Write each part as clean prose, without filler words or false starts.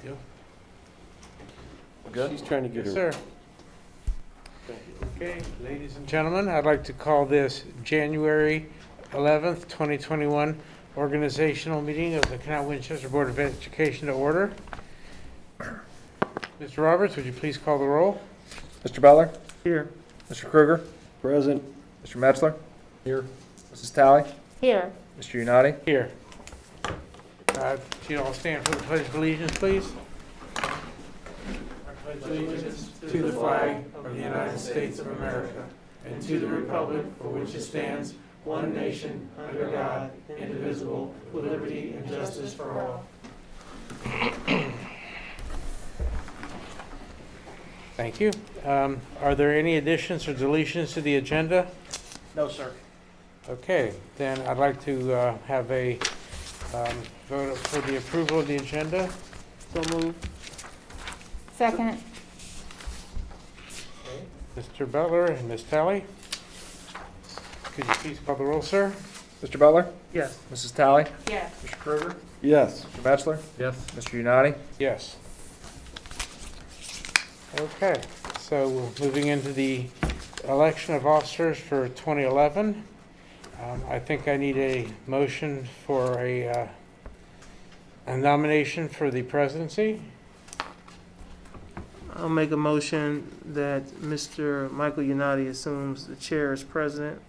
you. Good? She's trying to get Yes, her. sir. Okay, ladies and gentlemen, I'd like to call this January 11th, 2021 organizational meeting of the Canal Winchester Board of Education to order. Mr. Roberts, would you please call the roll? Mr. Butler? Here. Mr. Kruger? Present. Mr. Metzler? Here. Mrs. Talley? Here. Mr. Unati? Here. If you all stand for the Pledge of Allegiance, please. I pledge allegiance to the flag of the United States of America and to the republic for which it stands, one nation, under God, indivisible, with liberty and justice for all. Thank you. Are there any additions or deletions to the agenda? No, sir. Okay, then I'd like to have a vote for the approval of the agenda. So move. Second. Mr. Butler and Ms. Talley. Could you please call the roll, sir? Mr. Butler? Yes. Mrs. Talley? Yes. Mr. Kruger? Yes. Mr. Metzler? Yes. Mr. Unati? Yes. Okay, so we're moving into the election of officers for 2011. I think I need a motion for a nomination for the presidency. I'll make a motion that Mr. Michael Unati assumes the chair as president.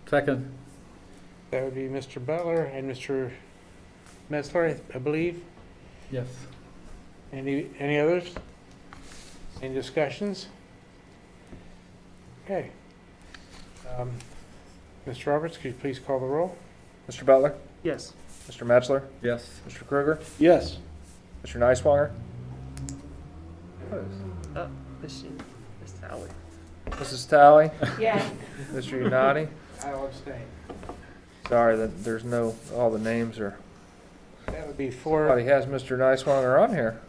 Second. That would be Mr. Butler and Mr. Metzler, I believe. Yes. Any others? Any discussions? Okay. Mr. Roberts, could you please call the roll? Mr. Butler? Yes. Mr. Metzler? Yes. Mr. Kruger? Yes. Mr. Neiswanger? Miss Talley. Mrs. Talley? Yes. Mr. Unati? I'll abstain. Sorry that there's no, all the names are, That would be somebody has Mr. Neiswanger on here.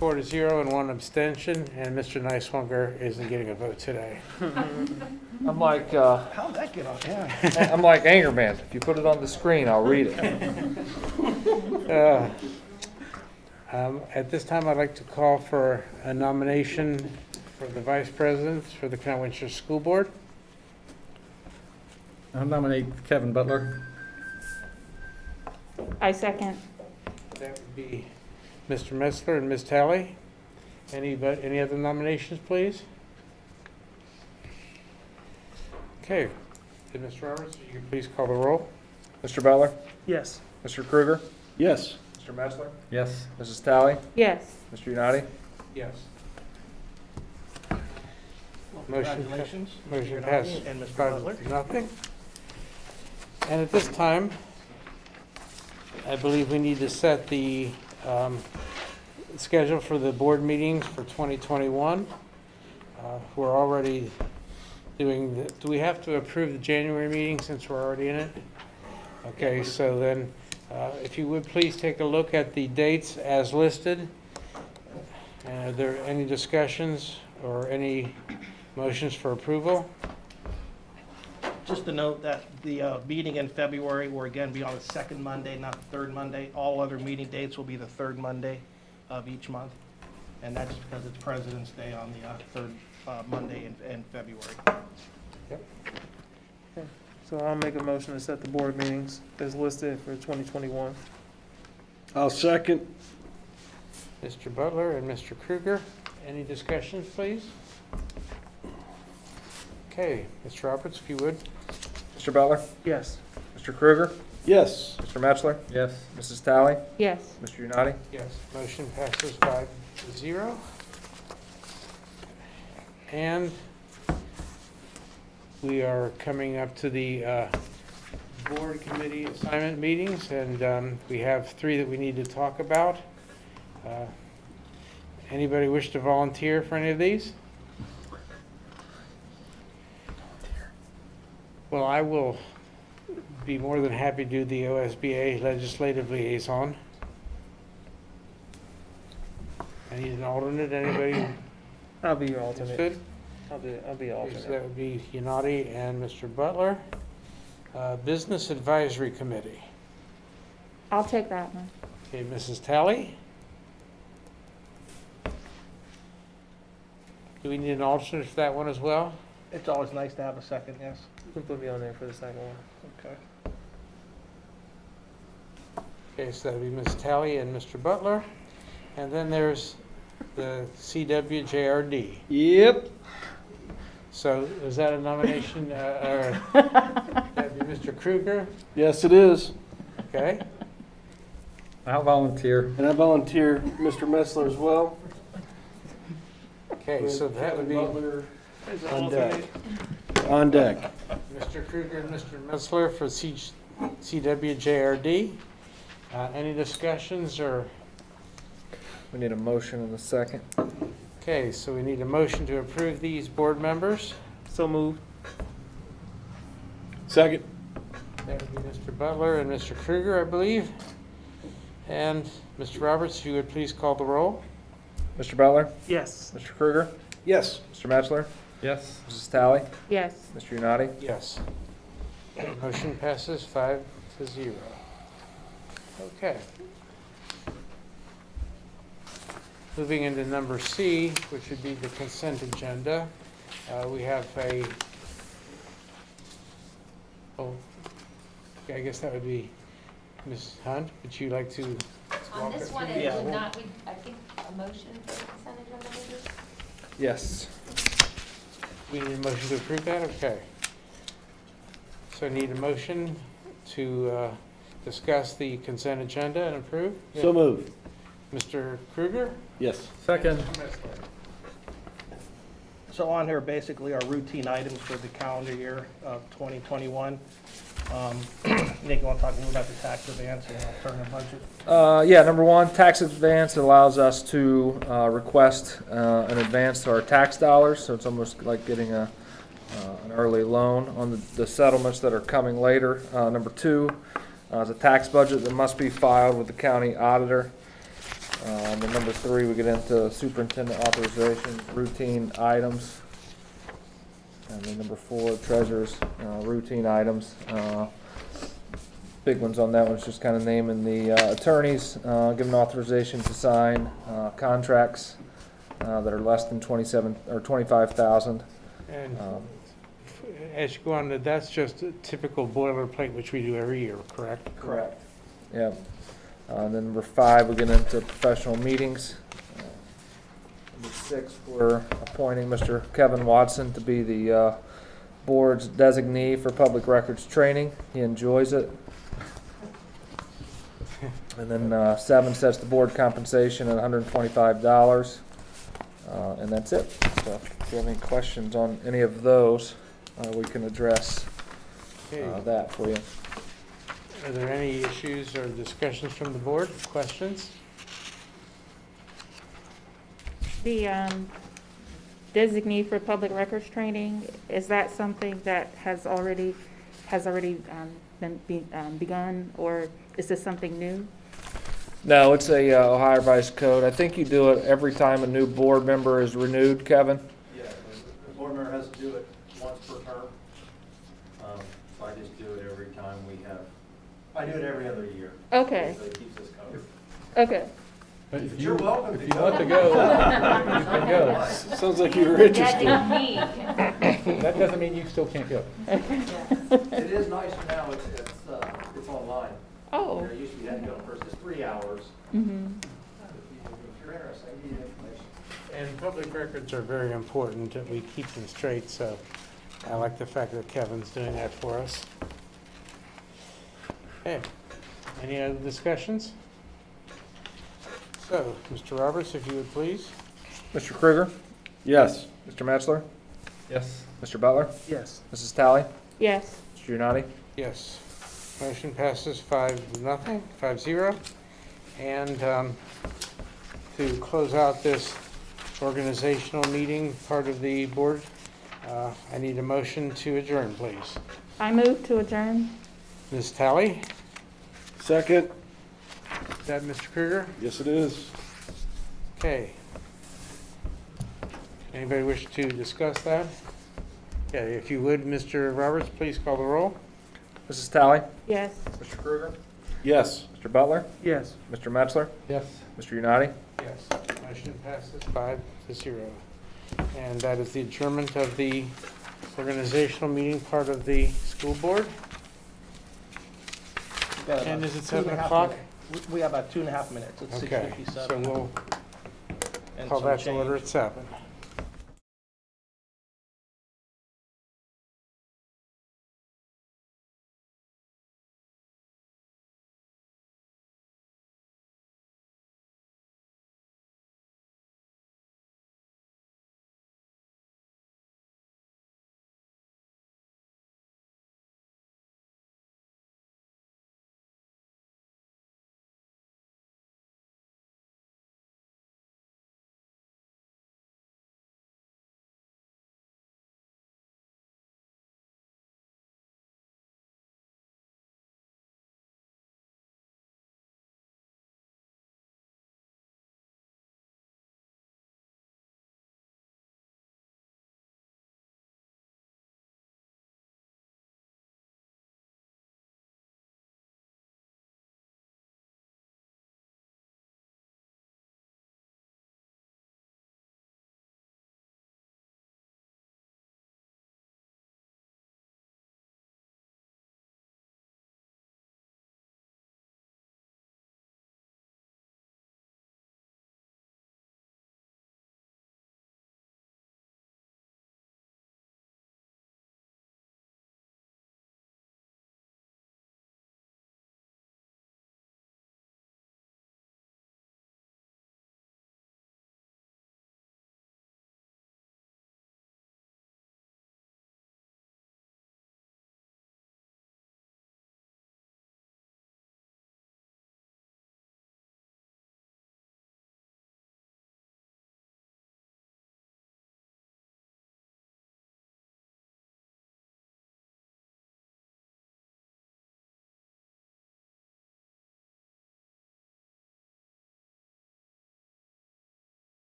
4-0 and 1 abstention, and Mr. Neiswanger isn't getting a vote today. I'm like, How'd that get on? Yeah. I'm like Anchorman. If you put it on the screen, I'll read it. At this time, I'd like to call for a nomination for the vice president for the Canal Winchester School Board. I'll nominate Kevin Butler. I second. That would be Mr. Metzler and Ms. Talley. Any other nominations, please? Okay. Then, Mr. Roberts, you can please call the roll. Mr. Butler? Yes. Mr. Kruger? Yes. Mr. Metzler? Yes. Mrs. Talley? Yes. Mr. Unati? Yes. Congratulations. Motion Mr. passed. Unati and Mr. 5-0. Butler. And at this time, I believe we need to set the schedule for the board meetings for 2021. We're already doing, do we have to approve the January meeting since we're already in it? Okay, so then, if you would please take a look at the dates as listed. Are there any discussions or any motions for approval? Just to note that the meeting in February will again be on the second Monday, not the third Monday. All other meeting dates will be the third Monday of each month. And that's because it's President's Day on the third Monday in February. So I'll make a motion to set the board meetings as listed for 2021. I'll second. Mr. Butler and Mr. Kruger, any discussions, please? Okay, Mr. Roberts, if you would. Mr. Butler? Yes. Mr. Kruger? Yes. Mr. Metzler? Yes. Mrs. Talley? Yes. Mr. Unati? Yes. Motion passes 5-0. And we are coming up to the board committee assignment meetings, and we have 3 that we need to talk about. Anybody wish to volunteer for any of these? Well, I will be more than happy to do the OSBA legislative liaison. I need an alternate. Anybody I'll be your alternate. interested? I'll be So alternate. that would be Unati and Mr. Butler. Business Advisory Committee. I'll take that one. Okay, Mrs. Talley? Do we need an alternate for that one as well? It's always nice to have a second, yes. You can put me on there for the second one. Okay. Okay, so that'd be Ms. Talley and Mr. Butler. And then there's the CWJRD. Yep. So is that a nomination, or that'd be Mr. Kruger? Yes, it is. Okay, I'll volunteer. And I volunteer Mr. Messler as well. okay, so that would be On deck. On deck. Mr. Kruger and Mr. Metzler for CWJRD. Any discussions or, We need a motion in a second. okay, so we need a motion to approve these board members. So moved. Second. That would be Mr. Butler and Mr. Kruger, I believe. And Mr. Roberts, if you would please call the roll. Mr. Butler? Yes. Mr. Kruger? Yes. Mr. Metzler? Yes. Mrs. Talley? Yes. Mr. Unati? Yes. Motion passes 5-0. Okay. Moving into number C, which would be the consent agenda. We have I guess that would be Ms. Hunt. Would you like to On walk us this one, through? it Yeah, would we'll- not, I think, a motion for the consent agenda maybe? Yes. We need a motion to approve that? Okay. So I need a motion to discuss the consent agenda and approve? So moved. Mr. Kruger? Yes. Second. So on here, basically, are routine items for the calendar year of 2021. Nick, you want to talk a little about the tax advance and alternative budget? Yeah, number one, tax advance allows us to request an advance to our tax dollars, so it's almost like getting an early loan on the settlements that are coming later. Number two is a tax budget that must be filed with the county auditor. And number three, we get into superintendent authorization, routine items. And then number four, treasurer's routine items. Big ones on that one's just kind of naming the attorneys, giving authorization to sign contracts that are less than 27 or 25,000. And as you go on, that's just a typical boilerplate, which we do every year, correct? Correct. Yeah. And then number five, we get into professional meetings. Number six, we're appointing Mr. Kevin Watson to be the board's designee for public records training. He enjoys it. And then seven sets the board compensation at $125. And that's it. So if you have any questions on any of those, we can address Okay. that for you. Are there any issues or discussions from the board? Questions? The designee for public records training, is that something that has already been begun, or is this something new? No, it's a Ohio Revised Code. I think you do it every time a new board member is renewed, Kevin? Yeah, the board member has to do it once per term. So I just do it every time we have, I do it every other year. Okay, So it keeps us covered. okay. But if You're welcome If to you go. want to go, you can go. Sounds like you were interested. That doesn't mean you still can't go. It is nicer now, it's online. Oh. There used to be, you had to go first, it's 3 hours. Mm-hmm. If you're interested, I need information. And public records are very important, that we keep them straight, so I like the fact that Kevin's doing that for us. Okay, any other discussions? So, Mr. Roberts, if you would please. Mr. Kruger? Yes. Mr. Metzler? Yes. Mr. Butler? Yes. Mrs. Talley? Yes. Mr. Unati? Yes. Motion passes 5-0. And to close out this organizational meeting part of the board, I need a motion to adjourn, please. I move to adjourn. Ms. Talley? Second. Is that Mr. Kruger? Yes, it is. Okay. Anybody wish to discuss that? Yeah, if you would, Mr. Roberts, please call the roll. Mrs. Talley? Yes. Mr. Kruger? Yes. Mr. Mr. Butler? Yes. Mr. Metzler? Yes. Mr. Unati? Yes, motion passes 5-0. And that is the adjournment of the organizational meeting part of the school board. We've got And about is it 2.5 7 o'clock? minutes. We have about 2.5 minutes. It's Okay, 6:57. so we'll and call some that to order change. at 7.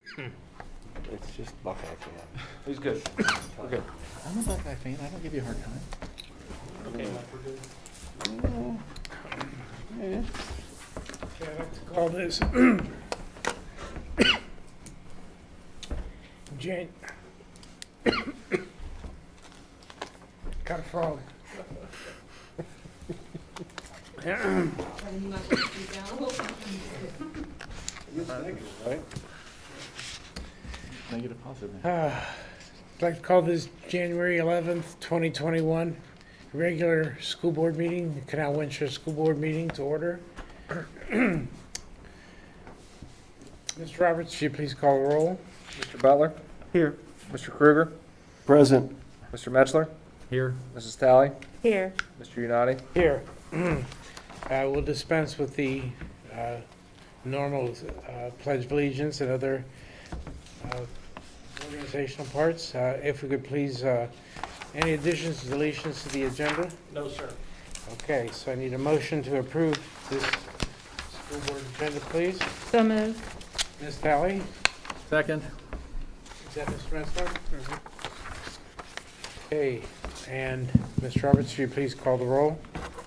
It's just Buckeye fan. He's good. We're good. I'm a Buckeye fan. I don't give you a hard time. Okay, Mike, we're good. Okay, I'd like to call this got a frog. Right? Negative, positive. I'd like to call this January 11th, 2021, regular school board meeting, the Canal Winchester School Board meeting to order. Mr. Roberts, would you please call the roll? Mr. Butler, Here. Mr. Kruger, Present. Mr. Metzler, Here. Mrs. Talley, Here. Mr. Unati. Here. We'll dispense with the normal pledge of allegiance and other organizational parts. If we could please, any additions, deletions to the agenda? No, sir. Okay, so I need a motion to approve this school board agenda, please. So moved. Ms. Talley? Second. Is that Mr. Metzler? Okay, and Mr. Roberts, would you please call the roll?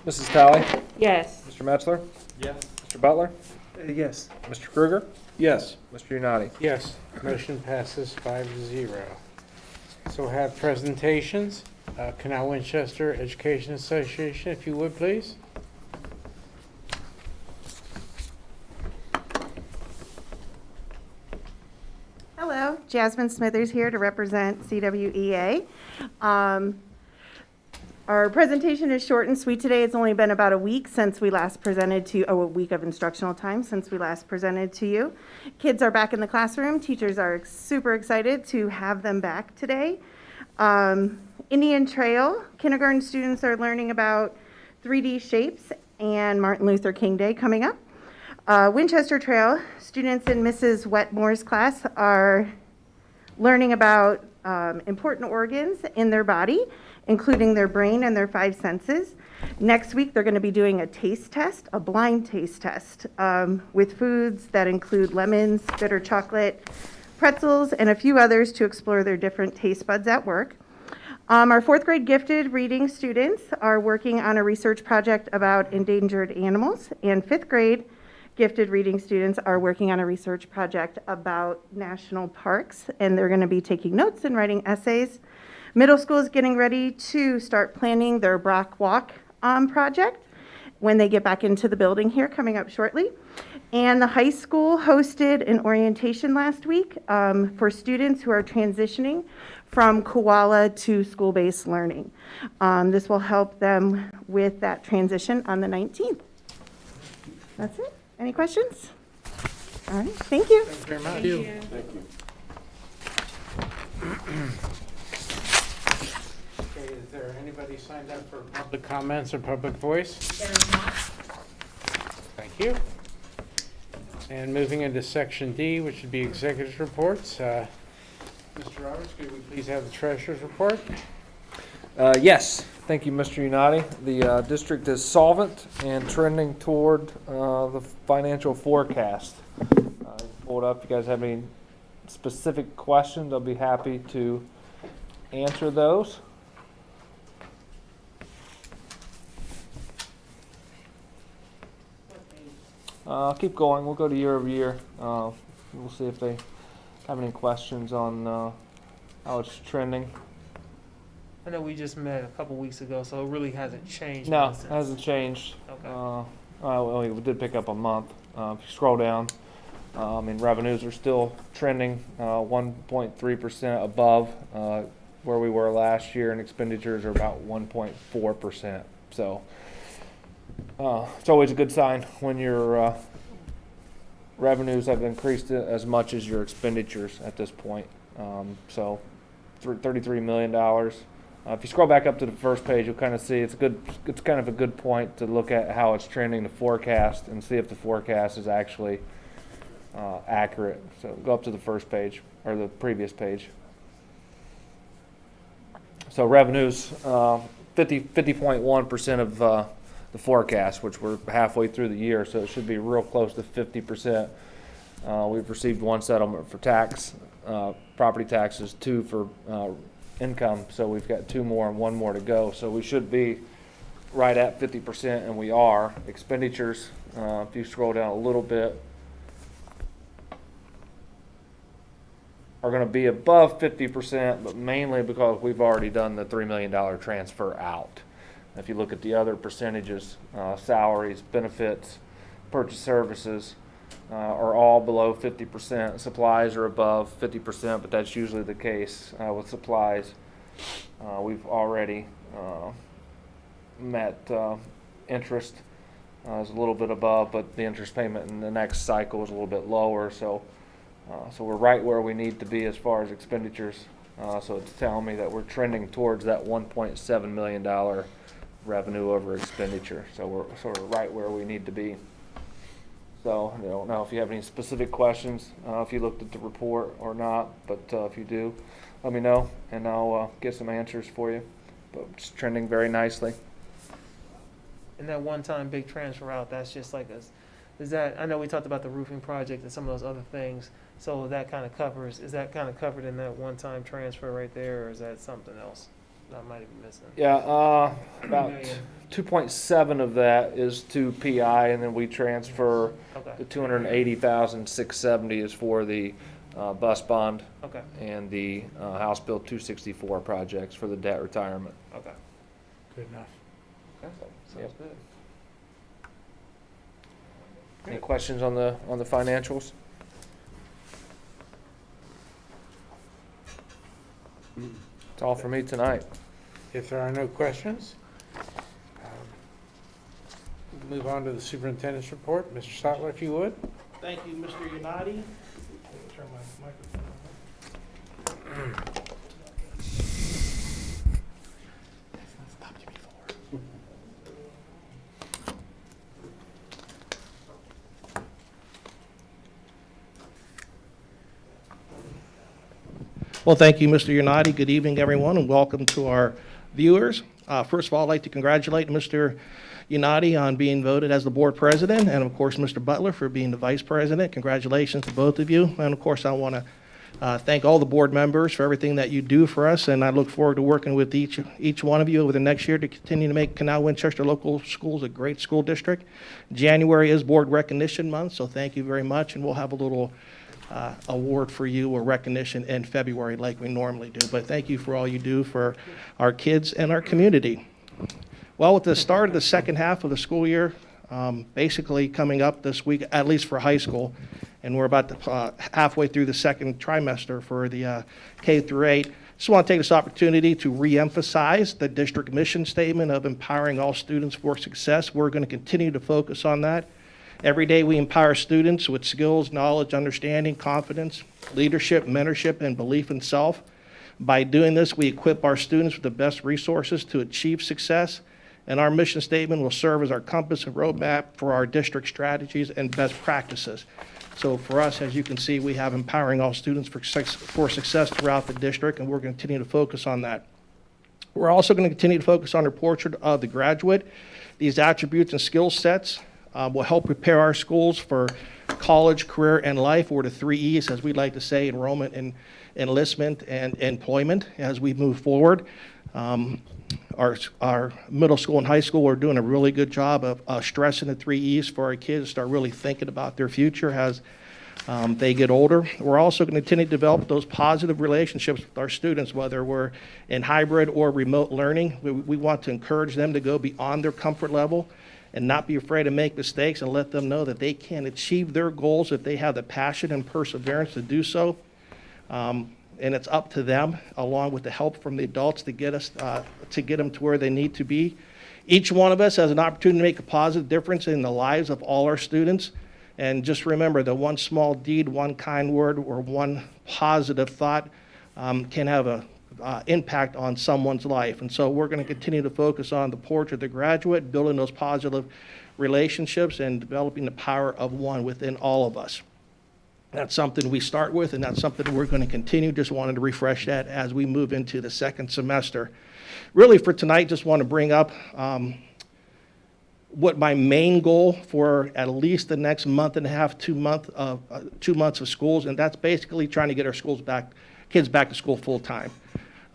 Mrs. Talley, Yes. Mr. Metzler, Yes. Mr. Butler, Yes. Mr. Kruger, Yes. Mr. Unati. Yes, motion passes 5-0. So we'll have presentations. Canal Winchester Education Association, if you would, please. Hello, Jasmine Smithers here to represent CWEA. Our presentation is short and sweet today. It's only been about a week since we last presented to you, a week of instructional time since we last presented to you. Kids are back in the classroom. Teachers are super excited to have them back today. Indian Trail, kindergarten students are learning about 3D shapes and Martin Luther King Day coming up. Winchester Trail, students in Mrs. Wetmore's class are learning about important organs in their body, including their brain and their 5 senses. Next week, they're going to be doing a taste test, a blind taste test, with foods that include lemons, bitter chocolate, pretzels, and a few others to explore their different taste buds at work. Our 4th grade gifted reading students are working on a research project about endangered animals, and 5th grade gifted reading students are working on a research project about national parks, and they're going to be taking notes and writing essays. Middle school is getting ready to start planning their Brock Walk project when they get back into the building here coming up shortly. And the high school hosted an orientation last week for students who are transitioning from Cowicha to school-based learning. This will help them with that transition on the 19th. That's it. Any questions? All right, thank you. Thank you very much. Thank you. Thank you. Okay, is there anybody signed up for public comments or public voice? There's not. Thank you. And moving into section D, which would be executive reports. Mr. Roberts, could we please have the treasurer's report? Yes, thank you, Mr. Unati. The district is solvent and trending toward the financial forecast. Pull it up. If you guys have any specific questions, I'll be happy to answer those. Keep going. We'll go to year over year. We'll see if they have any questions on how it's trending. I know we just met a couple weeks ago, so it really hasn't changed. No, much it since. hasn't changed. Okay. Well, we did pick up a month. If you scroll down, and revenues are still trending 1.3% above where we were last year, and expenditures are about 1.4%. So it's always a good sign when your revenues have increased as much as your expenditures at this point. So $33 million. If you scroll back up to the first page, you'll kind of see it's kind of a good point to look at how it's trending the forecast and see if the forecast is actually accurate. So go up to the first page or the previous page. So revenues, 50.1% of the forecast, which we're halfway through the year, so it should be real close to 50%. We've received 1 settlement for property taxes, 2 for income, so we've got 2 more and 1 more to go. So we should be right at 50%, and we are. Expenditures, if you scroll down a little bit, are going to be above 50%, but mainly because we've already done the $3 million transfer out. If you look at the other percentages, salaries, benefits, purchase services, are all below 50%. Supplies are above 50%, but that's usually the case with supplies. We've already met interest is a little bit above, but the interest payment in the next cycle is a little bit lower. So we're right where we need to be as far as expenditures. So it's telling me that we're trending towards that $1.7 million revenue over expenditure. So we're sort of right where we need to be. So I don't know if you have any specific questions, if you looked at the report or not, but if you do, let me know and I'll get some answers for you. But it's trending very nicely. And that one-time big transfer out, that's just like is that, I know we talked about the roofing project and some of those other things, so that kind of covers, is that kind of covered in that one-time transfer right there, or is that something else that I might be missing? Yeah, about 2.7 of that is to PI, and then we transfer Okay, the 280,670 is for the bus bond okay, and the House Bill 264 projects for the debt retirement. okay. Good enough. Okay, sounds Yep. good. Any questions on the financials? That's all for me tonight. If there are no questions, we'll move on to the superintendent's report. Mr. Stotler, if you would. Thank you, Mr. Yanati. Turn my microphone on. Well, thank you, Mr. Yanati. Good evening, everyone, and welcome to our viewers. First of all, I'd like to congratulate Mr. Yanati on being voted as the board president, and of course, Mr. Butler for being the vice president. Congratulations to both of you. And of course, I want to thank all the board members for everything that you do for us, and I look forward to working with each one of you over the next year to continue to make Canal Winchester Local Schools a great school district. January is Board Recognition Month, so thank you very much, and we'll have a little award for you or recognition in February like we normally do. But thank you for all you do for our kids and our community. Well, with the start of the second half of the school year, basically coming up this week, at least for high school, and we're about halfway through the second trimester for the K through 8. Just want to take this opportunity to reemphasize the district mission statement of empowering all students for success. We're going to continue to focus on that. Every day we empower students with skills, knowledge, understanding, confidence, leadership, mentorship, and belief in self. By doing this, we equip our students with the best resources to achieve success, and our mission statement will serve as our compass and roadmap for our district strategies and best practices. So for us, as you can see, we have empowering all students for success throughout the district, and we're going to continue to focus on that. We're also going to continue to focus on our portrait of the graduate. These attributes and skill sets will help prepare our schools for college, career, and life, or the 3 E's, as we like to say, enrollment, and enlistment, and employment as we move forward. Our middle school and high school are doing a really good job of stressing the 3 E's for our kids to start really thinking about their future as they get older. We're also going to continue to develop those positive relationships with our students, whether we're in hybrid or remote learning. We want to encourage them to go beyond their comfort level and not be afraid to make mistakes, and let them know that they can achieve their goals if they have the passion and perseverance to do so. And it's up to them, along with the help from the adults, to get them to where they need to be. Each one of us has an opportunity to make a positive difference in the lives of all our students. And just remember that one small deed, one kind word, or one positive thought can have an impact on someone's life. And so we're going to continue to focus on the portrait of the graduate, building those positive relationships, and developing the power of one within all of us. That's something we start with, and that's something we're going to continue. Just wanted to refresh that as we move into the second semester. Really, for tonight, just want to bring up what my main goal for at least the next month and a half, 2 months of schools, and that's basically trying to get our kids back to school full time.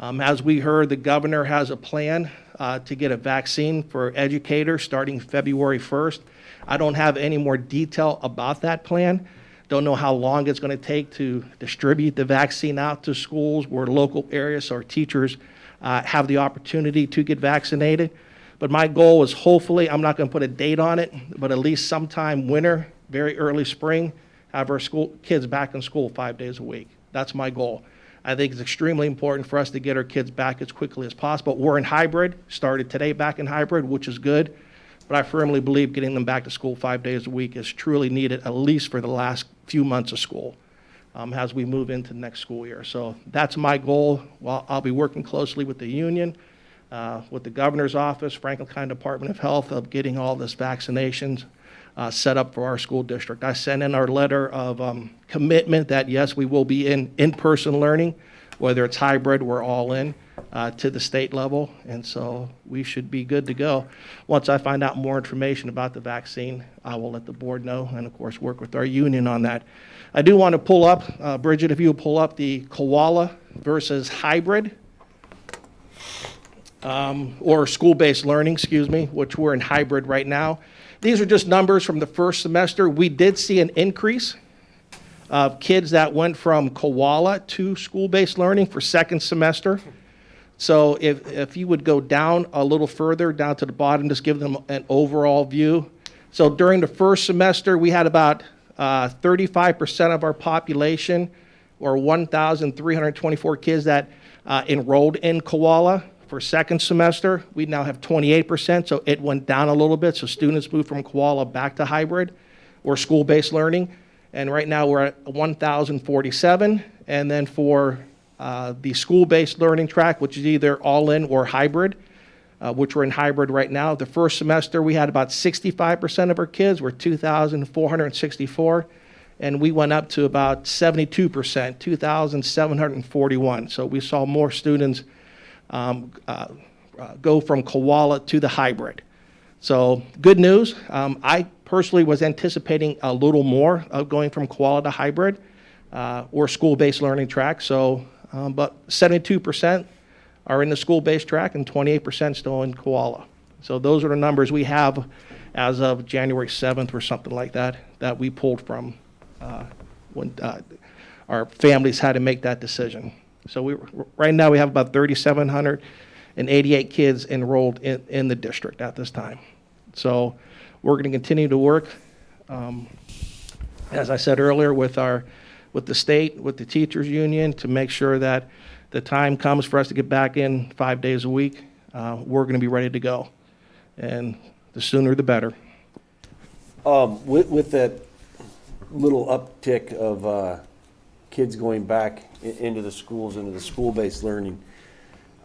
As we heard, the governor has a plan to get a vaccine for educators starting February 1st. I don't have any more detail about that plan. Don't know how long it's going to take to distribute the vaccine out to schools where local areas or teachers have the opportunity to get vaccinated. But my goal is hopefully, I'm not going to put a date on it, but at least sometime winter, very early spring, have our kids back in school 5 days a week. That's my goal. I think it's extremely important for us to get our kids back as quickly as possible. We're in hybrid, started today back in hybrid, which is good. But I firmly believe getting them back to school 5 days a week is truly needed, at least for the last few months of school, as we move into the next school year. So that's my goal. Well, I'll be working closely with the union, with the governor's office, Franklin County Department of Health, of getting all this vaccinations set up for our school district. I sent in our letter of commitment that, yes, we will be in-person learning, whether it's hybrid, we're all in to the state level, and so we should be good to go. Once I find out more information about the vaccine, I will let the board know, and of course work with our union on that. I do want to pull up, Bridget, if you will pull up the Cowicha versus hybrid, or school-based learning, excuse me, which we're in hybrid right now. These are just numbers from the first semester. We did see an increase of kids that went from Cowicha to school-based learning for second semester. So if you would go down a little further, down to the bottom, just give them an overall view. So during the first semester, we had about 35% of our population, or 1,324 kids that enrolled in Cowicha. For second semester, we now have 28%, so it went down a little bit. So students moved from Cowicha back to hybrid or school-based learning. And right now we're at 1,047. And then for the school-based learning track, which is either all-in or hybrid, which we're in hybrid right now. The first semester, we had about 65% of our kids were 2,464. And we went up to about 72%, 2,741. So we saw more students go from Cowicha to the hybrid. So good news. I personally was anticipating a little more of going from Cowicha to hybrid or school-based learning track. So, but 72% are in the school-based track and 28% still in Cowicha. So those are the numbers we have as of January 7th or something like that, that we pulled from when our families had to make that decision. So right now we have about 3,788 kids enrolled in the district at this time. So we're going to continue to work, as I said earlier, with the state, with the teachers union, to make sure that the time comes for us to get back in 5 days a week. We're going to be ready to go, and the sooner the better. With that little uptick of kids going back into the schools, into the school-based learning,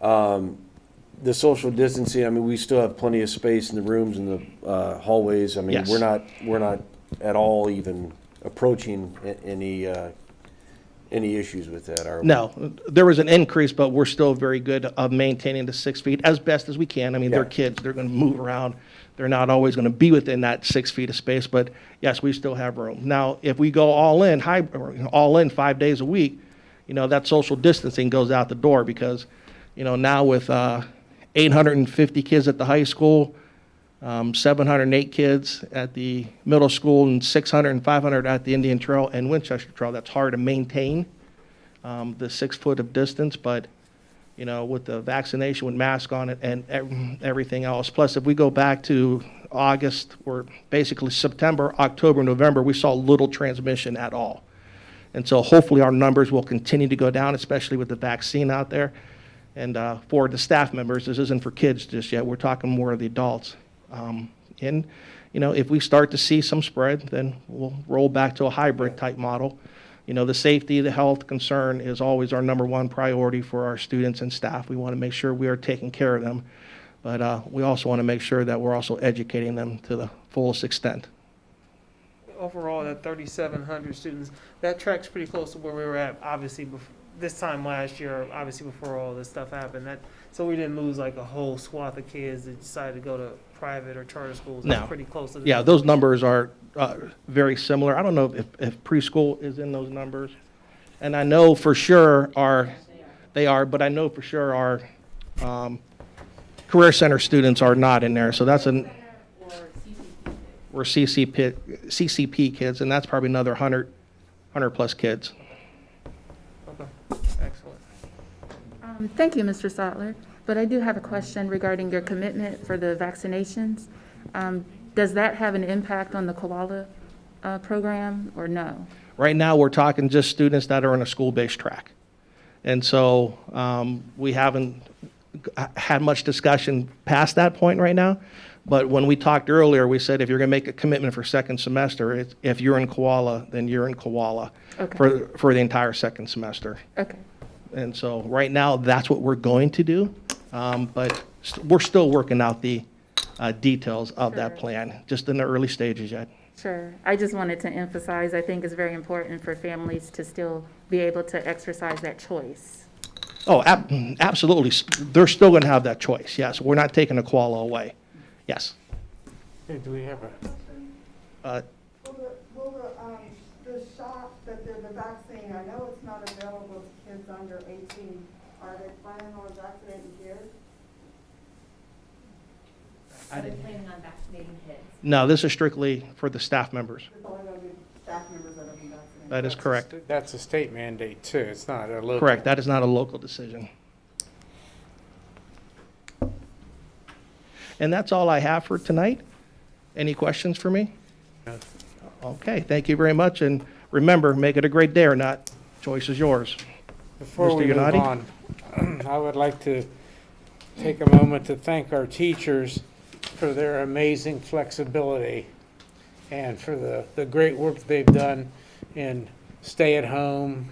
the social distancing, I mean, we still have plenty of space in the rooms and the hallways. I mean, Yes. we're not at all even approaching any issues with that, are we? No, there was an increase, but we're still very good of maintaining the 6 feet as best as we can. I mean, they're Yeah. kids, they're going to move around. They're not always going to be within that 6 feet of space, but yes, we still have room. Now, if we go all in, all in 5 days a week, that social distancing goes out the door because, now with 850 kids at the high school, 708 kids at the middle school, and 600 and 500 at the Indian Trail and Winchester Trail, that's hard to maintain the 6 foot of distance, but with the vaccination, with masks on it and everything else. Plus, if we go back to August, or basically September, October, November, we saw little transmission at all. And so hopefully our numbers will continue to go down, especially with the vaccine out there. And for the staff members, this isn't for kids just yet. We're talking more of the adults. And, if we start to see some spread, then we'll roll back to a hybrid type model. The safety, the health concern is always our number one priority for our students and staff. We want to make sure we are taking care of them, but we also want to make sure that we're also educating them to the fullest extent. Overall, that 3,700 students, that tracks pretty close to where we were at, obviously, this time last year, obviously before all this stuff happened. So we didn't lose like a whole swath of kids that decided to go to private or charter schools? No. That's pretty close to the. Yeah, those numbers are very similar. I don't know if preschool is in those numbers. And I know for sure they are, but I know for sure our Career Center students are not in there. So that's or CCP kids, and that's probably another 100 plus kids. Okay, excellent. Thank you, Mr. Sattler, but I do have a question regarding your commitment for the vaccinations. Does that have an impact on the Koala program, or no? Right now, we're talking just students that are in a school-based track. And so we haven't had much discussion past that point right now. But when we talked earlier, we said if you're going to make a commitment for second semester, if you're in Koala, then you're in Koala Okay. for the entire second semester. Okay, And so right now, that's what we're going to do. But we're still working out the details of that Sure. plan, just in the early stages yet. sure. I just wanted to emphasize, I think it's very important for families to still be able to exercise that choice. Oh, absolutely. They're still going to have that choice, yes. We're not taking a Koala away. Yes. Okay, do we have a, The shot that they're the vaccine, I know it's not available to kids under 18. Are they planning on vaccinating kids? Are they planning on vaccinating kids? No, this is strictly for the staff members. It's only going to be staff members that have been vaccinated. That is correct. that's a state mandate too, it's not a local. Correct. That is not a local decision. And that's all I have for tonight. Any questions for me? No. Okay, thank you very much. And remember, make it a great day or not. Choice is yours. Before Mr. we move Unati? on, I would like to take a moment to thank our teachers for their amazing flexibility and for the great work they've done in stay-at-home,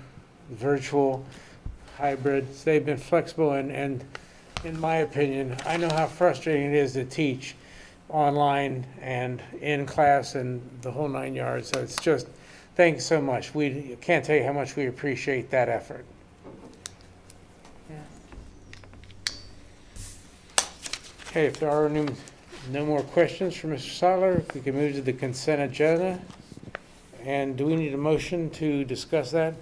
virtual, hybrids. They've been flexible and in my opinion, I know how frustrating it is to teach online and in class and the whole 9 yards. So it's just, thanks so much. We can't tell you how much we appreciate that effort. Okay, if there are no more questions for Mr. Sattler, we can move to the consent agenda. And do we need a motion to discuss that?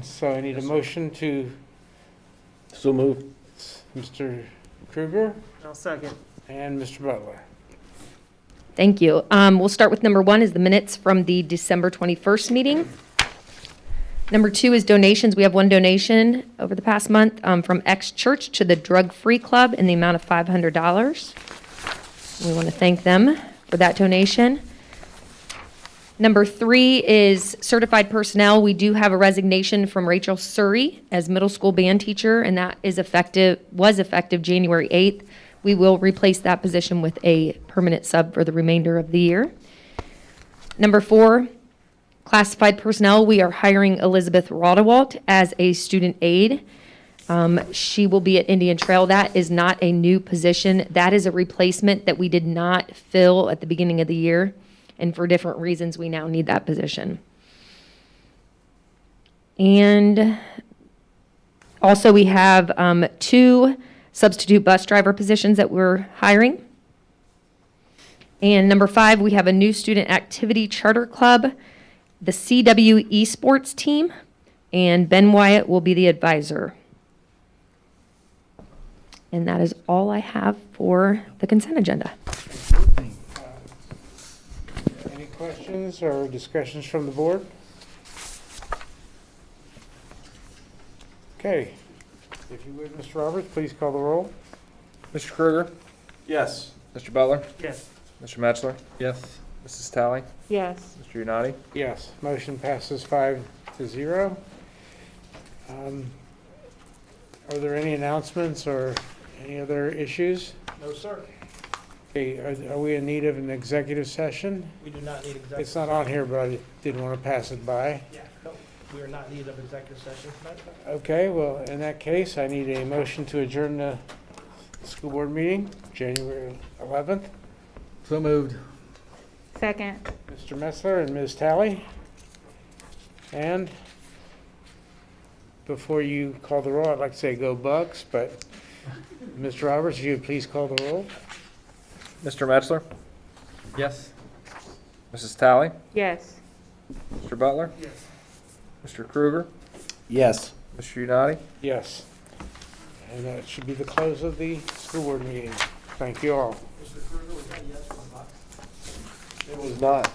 So I need a motion to So moved. Mr. Kruger I'll second. and Mr. Butler. Thank you. We'll start with number 1 is the minutes from the December 21st meeting. Number 2 is donations. We have one donation over the past month from X Church to the Drug Free Club in the amount of $500. We want to thank them for that donation. Number 3 is certified personnel. We do have a resignation from Rachel Surrey as middle school band teacher, and that was effective January 8th. We will replace that position with a permanent sub for the remainder of the year. Number 4, classified personnel. We are hiring Elizabeth Rodewalt as a student aide. She will be at Indian Trail. That is not a new position. That is a replacement that we did not fill at the beginning of the year. And for different reasons, we now need that position. And also we have 2 substitute bus driver positions that we're hiring. And number 5, we have a new student activity charter club, the CW esports team, and Ben Wyatt will be the advisor. And that is all I have for the consent agenda. Any questions or discussions from the board? Okay. If you would, Mr. Roberts, please call the roll. Mr. Kruger, Yes. Mr. Butler, Yes. Mr. Metzler, Yes. Mrs. Talley, Yes, Mr. Unati. Yes, motion passes 5-0. Are there any announcements or any other issues? No, sir. Okay, are we in need of an executive session? We do not need executive. It's not on here, but I didn't want to pass it by. Yeah, no, we are not in need of executive session tonight. Okay, well, in that case, I need a motion to adjourn the school board meeting, January 11th. So moved. second. Mr. Metzler and Ms. Talley. And before you call the roll, I'd like to say go Bucks, but Mr. Roberts, if you would please call the roll. Mr. Metzler, Yes. Mrs. Tally, Yes. Mr. Butler, Yes. Mr. Kruger, Yes. Mr. Unati. Yes. And that should be the close of the school board meeting. Thank you all. Mr. Kruger, was that yes for the bucks? It was not.